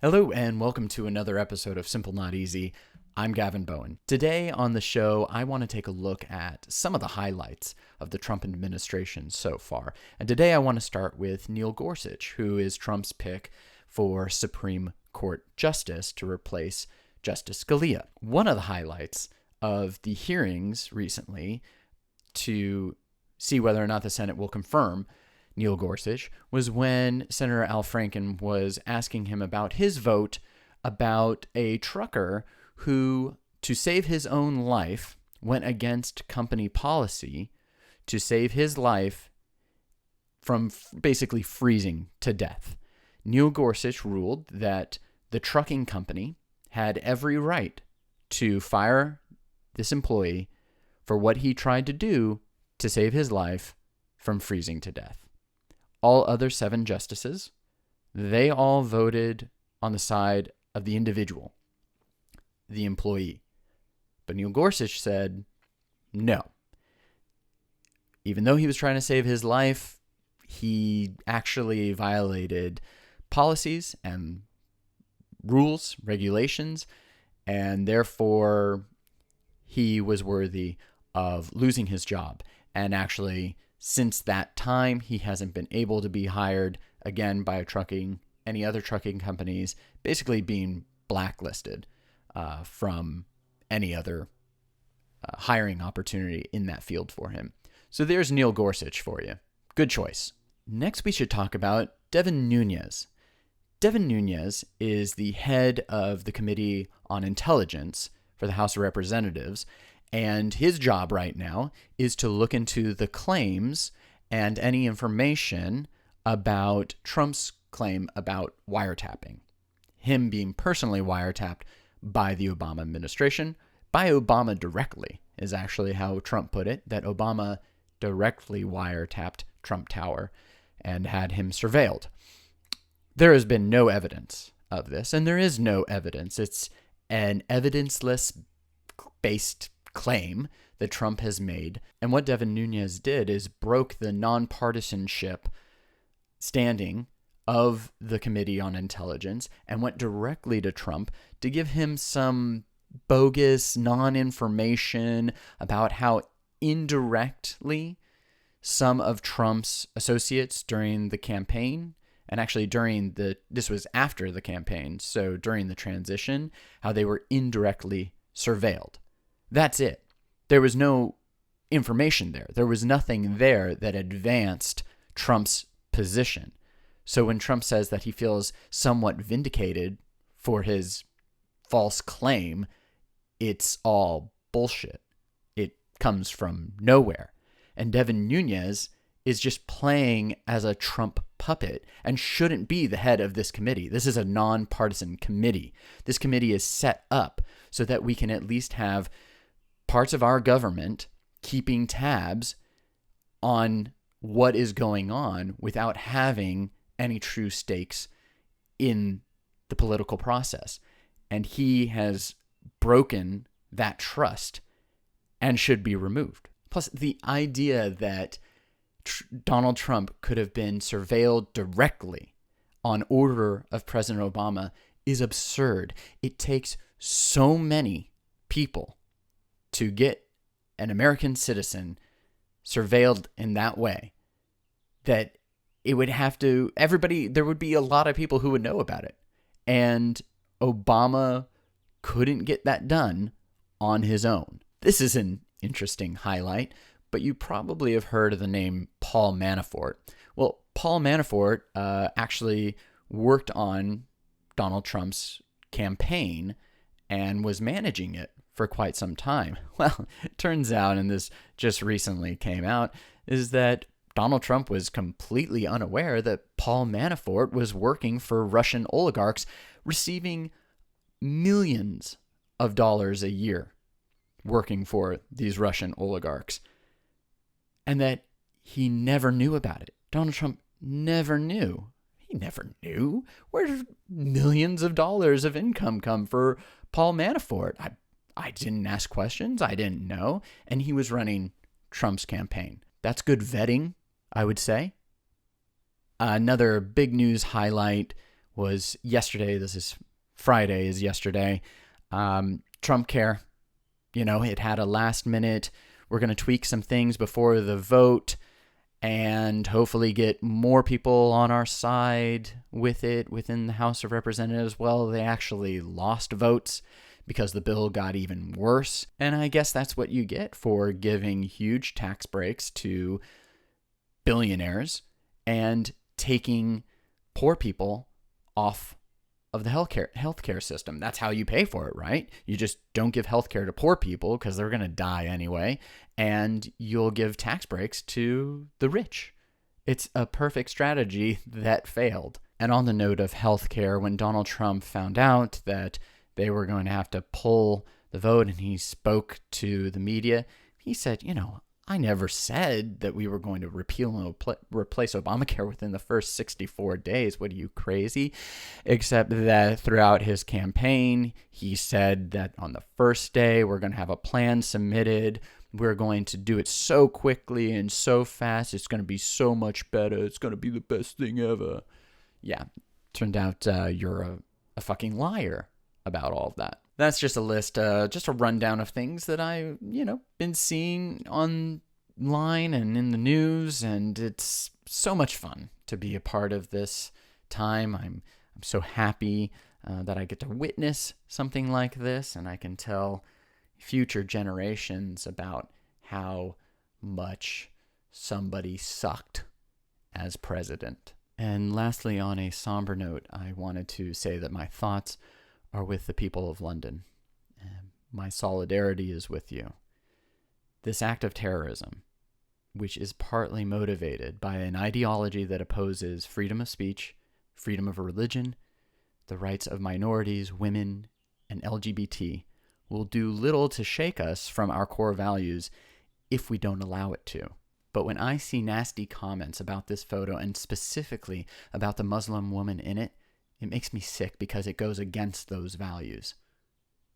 Hello and welcome to another episode of Simple Not Easy. I'm Gavin Bowen. Today on the show, I want to take a look at some of the highlights of the Trump administration so far. And today I want to start with Neil Gorsuch, who is Trump's pick for Supreme Court Justice to replace Justice Scalia. One of the highlights of the hearings recently to see whether or not the Senate will confirm Neil Gorsuch was when Senator Al Franken was asking him about his vote about a trucker who, to save his own life, went against company policy to save his life from basically freezing to death. Neil Gorsuch ruled that the trucking company had every right to fire this employee for what he tried to do to save his life from freezing to death. All other 7 justices, they all voted on the side of the individual, the employee. But Neil Gorsuch said no. Even though he was trying to save his life, he actually violated policies and rules, regulations, and therefore he was worthy of losing his job. And actually, since that time, he hasn't been able to be hired again by any other trucking companies, basically being blacklisted from any other hiring opportunity in that field for him. So there's Neil Gorsuch for you. Good choice. Next, we should talk about Devin Nunes. Devin Nunes is the head of the Committee on Intelligence for the House of Representatives, and his job right now is to look into the claims and any information about Trump's claim about wiretapping. Him being personally wiretapped by the Obama administration, by Obama directly, is actually how Trump put it, that Obama directly wiretapped Trump Tower and had him surveilled. There has been no evidence of this, and there is no evidence. It's an evidenceless-based claim that Trump has made. And what Devin Nunes did is broke the nonpartisanship standing of the Committee on Intelligence and went directly to Trump to give him some bogus non-information about how indirectly some of Trump's associates during the campaign, and actually this was after the campaign, so during the transition, how they were indirectly surveilled. That's it. There was no information there. There was nothing there that advanced Trump's position. So when Trump says that he feels somewhat vindicated for his false claim, it's all bullshit. It comes from nowhere. And Devin Nunes is just playing as a Trump puppet and shouldn't be the head of this committee. This is a nonpartisan committee. This committee is set up so that we can at least have parts of our government keeping tabs on what is going on without having any true stakes in the political process. And he has broken that trust and should be removed. Plus, the idea that Donald Trump could have been surveilled directly on order of President Obama is absurd. It takes so many people to get an American citizen surveilled in that way that it would have to, there would be a lot of people who would know about it. And Obama couldn't get that done on his own. This is an interesting highlight, but you probably have heard of the name Paul Manafort. Well, Paul Manafort actually worked on Donald Trump's campaign and was managing it for quite some time. Well, it turns out, and this just recently came out, is that Donald Trump was completely unaware that Paul Manafort was working for Russian oligarchs, receiving millions of dollars a year working for these Russian oligarchs, and that he never knew about it. Donald Trump never knew. He never knew. Where did millions of dollars of income come for Paul Manafort? I didn't ask questions. I didn't know. And he was running Trump's campaign. That's good vetting, I would say. Another big news highlight was yesterday. This is Friday is yesterday. Trump Care, it had a last minute, we're going to tweak some things before the vote and hopefully get more people on our side with it within the House of Representatives. Well, they actually lost votes because the bill got even worse. And I guess that's what you get for giving huge tax breaks to billionaires and taking poor people off of the healthcare system. That's how you pay for it, right? You just don't give healthcare to poor people because they're going to die anyway, and you'll give tax breaks to the rich. It's a perfect strategy that failed. And on the note of healthcare, when Donald Trump found out that they were going to have to pull the vote and he spoke to the media, he said, I never said that we were going to repeal and replace Obamacare within the first 64 days. What are you, crazy? Except that throughout his campaign, he said that on the first day, we're going to have a plan submitted. We're going to do it so quickly and so fast. It's going to be so much better. It's going to be the best thing ever. Yeah, turned out you're a fucking liar about all of that. That's just a list, just a rundown of things that I've, been seeing online and in the news, and it's so much fun to be a part of this time. I'm so happy that I get to witness something like this, and I can tell future generations about how much somebody sucked as president. And lastly, on a somber note, I wanted to say that my thoughts are with the people of London. My solidarity is with you. This act of terrorism, which is partly motivated by an ideology that opposes freedom of speech, freedom of religion, the rights of minorities, women, and LGBT, will do little to shake us from our core values if we don't allow it to. But when I see nasty comments about this photo, and specifically about the Muslim woman in it, it makes me sick because it goes against those values.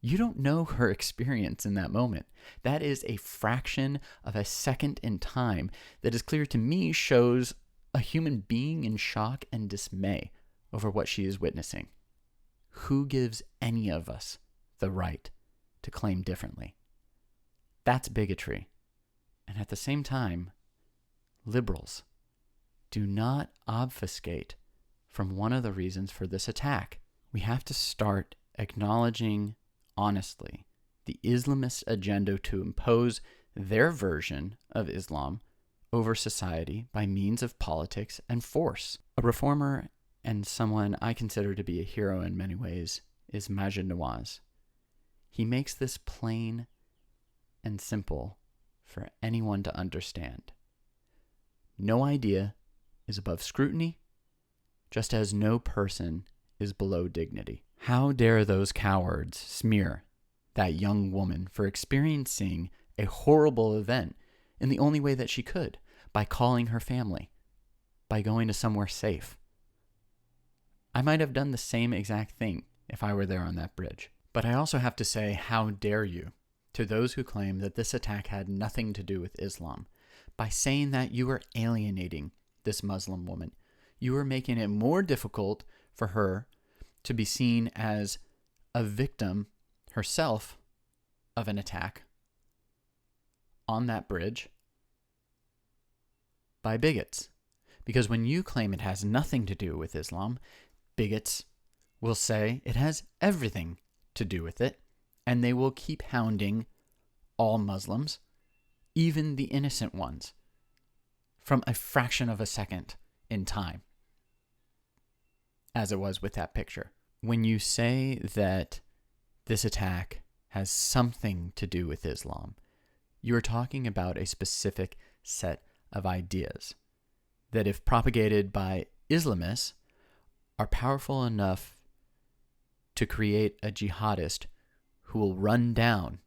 You don't know her experience in that moment. That is a fraction of a second in time that is clear to me shows a human being in shock and dismay over what she is witnessing. Who gives any of us the right to claim differently? That's bigotry. And at the same time, liberals, do not obfuscate from one of the reasons for this attack. We have to start acknowledging honestly the Islamist agenda to impose their version of Islam over society by means of politics and force. A reformer and someone I consider to be a hero in many ways is Maajid Nawaz. He makes this plain and simple for anyone to understand. No idea is above scrutiny, just as no person is below dignity. How dare those cowards smear that young woman for experiencing a horrible event in the only way that she could, by calling her family, by going to somewhere safe. I might have done the same exact thing if I were there on that bridge. But I also have to say, how dare you to those who claim that this attack had nothing to do with Islam, by saying that you are alienating this Muslim woman. You are making it more difficult for her to be seen as a victim herself of an attack on that bridge by bigots. Because when you claim it has nothing to do with Islam, bigots will say it has everything to do with it, and they will keep hounding all Muslims, even the innocent ones, from a fraction of a second in time, as it was with that picture. When you say that this attack has something to do with Islam, you are talking about a specific set of ideas that, if propagated by Islamists, are powerful enough to create a jihadist who will run down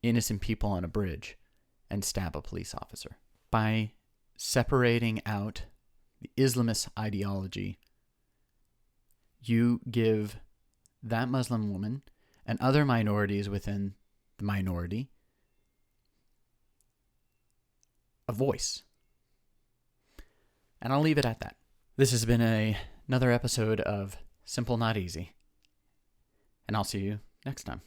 innocent people on a bridge and stab a police officer. By separating out the Islamist ideology, you give that Muslim woman and other minorities within the minority a voice. And I'll leave it at that. This has been another episode of Simple, not easy. And I'll see you next time.